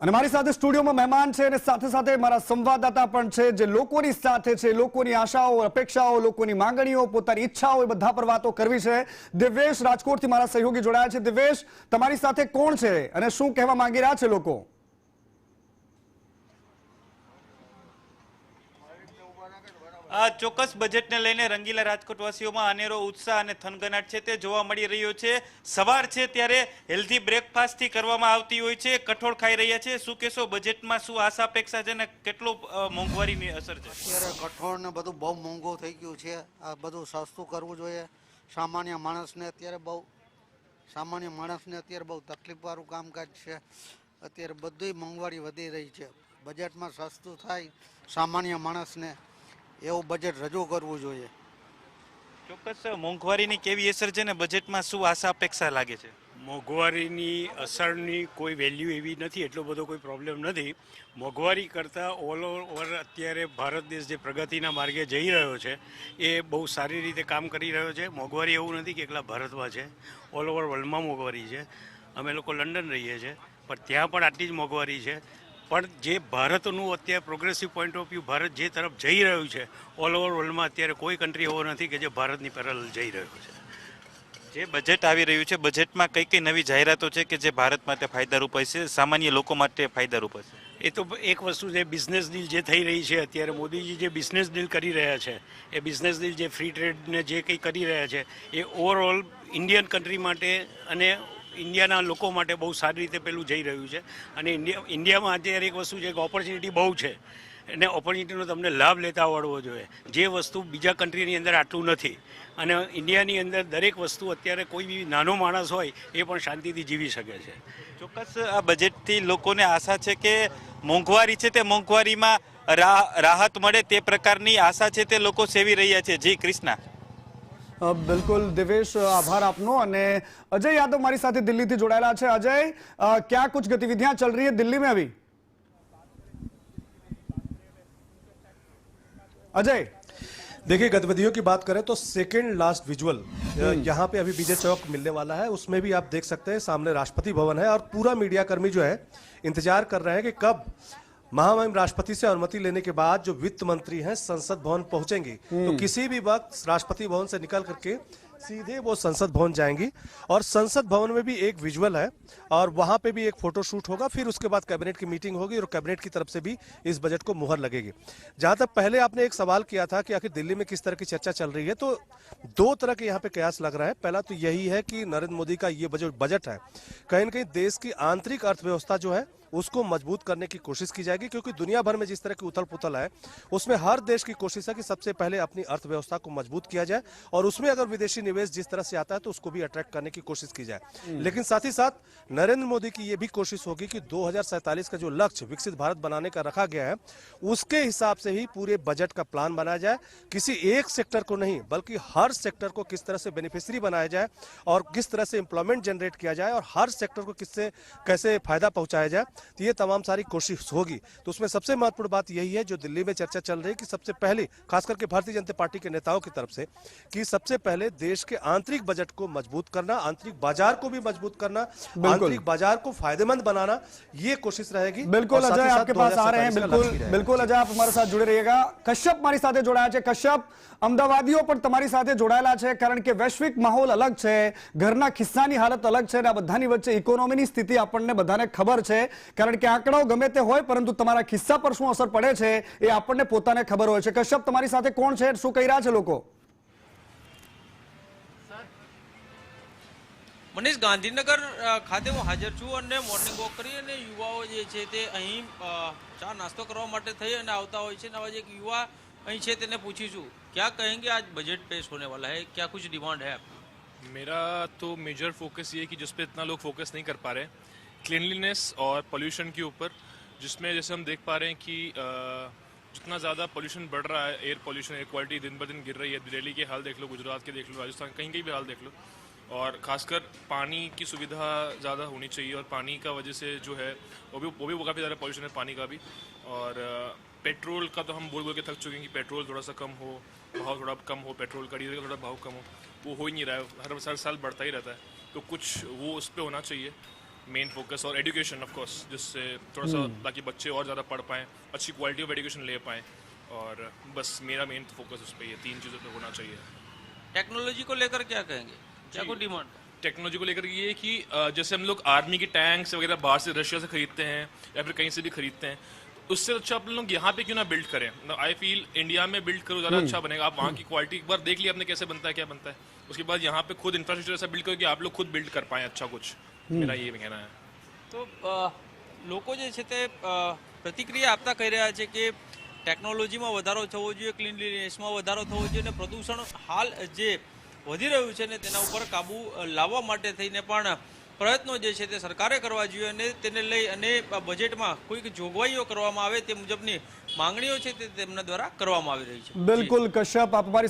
અને મારી સાથે સ્ટુડિયોમાં મહેમાન છે અને સાથે સાથે મારા સંવાદદાતા પણ છે જે લોકોની સાથે છે, લોકોની આશાઓ, અપેક્ષાઓ, લોકોની માંગણીઓ, પોતાની ઈચ્છાઓ એ બધા પર વાતો કરવી છે. દિવ્યેશ રાજકોટથી મારા સહયોગી જોડાયા છે. દિવ્યેશ, તમારી સાથે કોણ છે અને શું કહેવા માંગી રહ્યા છે લોકો? ચોક્કસ બજેટને લઈને રંગીલા રાજકોટવાસીઓમાં અનેરો ઉત્સાહ અને થનગનાટ છે તે જોવા મળી રહ્યો છે. સવાર છે ત્યારે હેલ્ધી બ્રેકફાસ્ટ થી કરવામાં આવતી હોય છે, કઠોળ ખાઈ રહ્યા છે. શું કહેશો, બજેટમાં શું આશા અપેક્ષા છે ને કેટલો મોંઘવારીની અસર છે? અત્યારે કઠોળ ને બધું બહુ મોંઘું થઈ ગયું છે. આ બધું સસ્તું કરવું જોઈએ. સામાન્ય માણસને અત્યારે બહુ તકલીફવાળું કામકાજ છે. અત્યારે બધી મોંઘવારી વધી રહી છે. બજેટમાં સસ્તું થાય સામાન્ય માણસને એવું બજેટ રજૂ કરવું જોઈએ. ચોક્કસ મોંઘવારીની કેવી અસર છે ને બજેટમાં શું આશા અપેક્ષા લાગે છે? મોંઘવારીની અસરની કોઈ વેલ્યુ એવી નથી, એટલો બધો કોઈ પ્રોબ્લેમ નથી. મોંઘવારી કરતાં ઓલ ઓવર અત્યારે ભારત દેશ જે પ્રગતિના માર્ગે જઈ રહ્યો છે એ બહુ સારી રીતે કામ કરી રહ્યો છે. મોંઘવારી એવું નથી કે એકલા ભારતમાં છે, ઓલ ઓવર વર્લ્ડમાં મોંઘવારી છે. અમે લોકો લંડન રહીએ છીએ પણ ત્યાં પણ આટલી જ મોંઘવારી છે. પણ જે ભારતનું અત્યારે progressive point of view Bharat જે તરફ જઈ રહ્યું છે, ઓલ ઓવર વર્લ્ડમાં અત્યારે કોઈ કન્ટ્રી એવો નથી કે જે ભારતની પેરેલલ જઈ રહ્યો છે. જે બજેટ આવી રહ્યું છે, બજેટમાં કઈ કઈ નવી જાહેરાતો છે કે જે ભારત માટે ફાયદારૂપ હશે, સામાન્ય લોકો માટે ફાયદારૂપ હશે? એ તો એક વસ્તુ છે, બિઝનેસ ડીલ જે થઈ રહી છે અત્યારે, મોદીજી જે બિઝનેસ ડીલ કરી રહ્યા છે, એ બિઝનેસ ડીલ જે ફ્રી ટ્રેડને જે કંઈ કરી રહ્યા છે એ ઓવરઓલ ઇન્ડિયન કન્ટ્રી માટે અને ઇન્ડિયાના લોકો માટે બહુ સારી રીતે પેલું જઈ રહ્યું છે. અને ઇન્ડિયામાં અત્યારે એક વસ્તુ છે કે ઓપોર્ચ્યુનિટી બહુ છે અને ઓપોર્ચ્યુનિટીનો તમને લાભ લેતા આવડવો જોઈએ, જે વસ્તુ બીજા કન્ટ્રીની અંદર આટલું નથી. અને ઇન્ડિયાની અંદર દરેક વસ્તુ અત્યારે કોઈ બી નાનો માણસ હોય એ પણ શાંતિથી જીવી શકે છે. ચોક્કસ આ બજેટથી લોકોને આશા છે કે મોંઘવારી છે તે મોંઘવારીમાં રાહત મળે તે પ્રકારની આશા છે તે લોકો સેવી રહ્યા છે. જી કૃષ્ણા. બિલકુલ દિવેશ, આભાર આપનો. અને अजय यादव हमारी साथ दिल्ली थी जोड़ाया है. अजय, क्या कुछ गतिविधियां चल रही है दिल्ली में अभी? अजय देखिए, गतिविधियों की बात करें तो सेकेंड लास्ट विजुअल यहाँ पे अभी विजय चौक मिलने वाला है. उसमें भी आप देख सकते हैं सामने राष्ट्रपति भवन है और पूरा मीडिया कर्मी जो है इंतजार कर रहे हैं कि कब महामहिम राष्ट्रपति से अनुमति लेने के बाद जो वित्त मंत्री हैं संसद भवन पहुंचेंगी. तो किसी भी वक्त राष्ट्रपति भवन से निकल करके सीधे वो संसद भवन जाएंगी. और संसद भवन में भी एक विजुअल है और वहां पे भी एक फोटो शूट होगा. फिर उसके बाद कैबिनेट की मीटिंग होगी और कैबिनेट की तरफ से भी इस बजट को मुहर लगेगी. जहां तक पहले आपने एक सवाल किया था कि आखिर दिल्ली में किस तरह की चर्चा चल रही है, तो दो तरह के यहाँ पे कयास लग रहा है. पहला तो यही है कि नरेंद्र मोदी का ये बजट है कहीं न कहीं देश की आंतरिक अर्थव्यवस्था जो है उसको मजबूत करने की कोशिश की जाएगी. क्योंकि दुनिया भर में जिस तरह की उथल पुथल है उसमें हर देश की कोशिश है कि सबसे पहले अपनी अर्थव्यवस्था को मजबूत किया जाए और उसमें अगर विदेशी निवेश जिस तरह से आता है तो उसको भी अट्रैक्ट करने की कोशिश की जाए. लेकिन साथ ही साथ नरेंद्र मोदी की यह भी कोशिश होगी कि 2047 का जो लक्ष्य विकसित भारत बनाने का रखा गया है उसके हिसाब से ही पूरे बजट का प्लान बनाया जाए. किसी एक सेक्टर को नहीं बल्कि हर सेक्टर को किस तरह से बेनिफिशियरी बनाया जाए और किस तरह से एम्प्लॉयमेंट जनरेट किया जाए और हर सेक्टर को किससे कैसे फायदा पहुंचाया जाए, तो ये तमाम सारी कोशिश होगी. तो उसमें सबसे महत्वपूर्ण बात यही है जो दिल्ली में चर्चा चल रही है कि सबसे पहले खास करके भारतीय जनता पार्टी के नेताओं की तरफ से कि सबसे पहले देश के आंतरिक बजट को मजबूत करना, आंतरिक बाजार को भी मजबूत करना, आंतरिक बाजार को फायदेमंद बनाना, ये कोशिश रहेगी. बिल्कुल अजय, आपके पास आ रहे हैं. बिल्कुल अजय, आप हमारे साथ जुड़े रहिएगा. कश्यप મારી સાથે જોડાયા છે. કશ્યપ, અમદાવાદીઓ પણ તમારી સાથે જોડાયેલા છે કારણ કે વૈશ્વિક માહોલ અલગ છે, ઘરના ખિસ્સાની હાલત અલગ છે અને આ બધાની વચ્ચે ઇકોનોમીની સ્થિતિ આપણને બધાને ખબર છે. કારણ કે આંકડાઓ ગમે તે હોય પરંતુ તમારા ખિસ્સા પર શું અસર પડે છે એ આપણને પોતાને ખબર હોય છે. કશ્યપ, તમારી સાથે કોણ છે, શું કહી રહ્યા છે લોકો? મનીષ, ગાંધીનગર ખાતે હું હાજર છું અને મોર્નિંગ વોક કરી અને યુવાઓ જે છે તે અહીં ચા નાસ્તો કરવા માટે થઈ અને આવતા હોય છે. નવા એક યુવા અહીં છે તેને પૂછીશું, क्या कहेंगे आज बजट पेश होने वाला है, क्या कुछ डिमांड है आपकी? मेरा तो मेजर फोकस ये है कि जिस पे इतना लोग फोकस नहीं कर पा रहे, क्लीनलीनेस और पोल्यूशन के ऊपर, जिसमें जैसे हम देख पा रहे हैं कि जितना ज़्यादा पोल्यूशन बढ़ रहा है, एयर पोल्यूशन, एयर क्वालिटी दिन ब दिन गिर रही है. दिल्ली के हाल देख लो, गुजरात के देख लो, राजस्थान कहीं भी हाल देख लो. और खासकर पानी की सुविधा ज़्यादा होनी चाहिए और पानी का वजह से जो है वो भी काफ़ी ज़्यादा पोल्यूशन है पानी का भी. और पेट्रोल का तो हम बोल के थक चुके हैं कि पेट्रोल थोड़ा सा कम हो, भाव थोड़ा कम हो, पेट्रोल का डीजल का थोड़ा भाव कम हो. वो हो ही नहीं रहा है, हर साल बढ़ता ही रहता है. तो कुछ वो उस पर होना चाहिए. मेन फोकस, और एजुकेशन ऑफ कोर्स, जिससे थोड़ा सा ताकि बच्चे और ज़्यादा पढ़ पाएँ, अच्छी क्वालिटी ऑफ एजुकेशन ले पाएँ, और बस मेरा मेन फोकस उस पर ये 3 चीज़ों पे होना चाहिए। टेक्नोलॉजी को लेकर क्या कहेंगे, क्या कोई डिमांड? टेक्नोलॉजी को लेकर ये है कि जैसे हम लोग आर्मी के टैंक्स वगैरह बाहर से रशिया से खरीदते हैं या फिर कहीं से भी खरीदते हैं, उससे अच्छा अपन लोग यहाँ पे क्यों ना बिल्ड करें। आई फील इंडिया में बिल्ड करो, ज़्यादा अच्छा बनेगा। आप वहाँ की क्वालिटी एक बार देख लिया आपने कैसे बनता है, क्या बनता है, उसके बाद यहाँ पे खुद इंफ्रास्ट्रक्चर ऐसा बिल्ड करो कि आप लोग खुद बिल्ड कर पाएँ अच्छा कुछ। मेरा ये कहना है। તો લોકો જે છે તે પ્રતિક્રિયા આપતા કહી રહ્યા છે કે ટેકનોલોજીમાં વધારો થવો જોઈએ, ક્લીનલીનેસમાં વધારો થવો જોઈએ, અને પ્રદૂષણ હાલ જે વધી રહ્યું છે ને તેના ઉપર કાબુ લાવવા માટે થઈને પણ પ્રયત્નો જે છે તે સરકારે કરવા જોઈએ, અને તેને લઈ અને બજેટમાં કોઈક જોગવાઈઓ કરવામાં આવે તે મુજબની માંગણીઓ છે તે તેમના દ્વારા કરવામાં આવી રહી છે। બિલકુલ કશ્યપ, આપ અમારી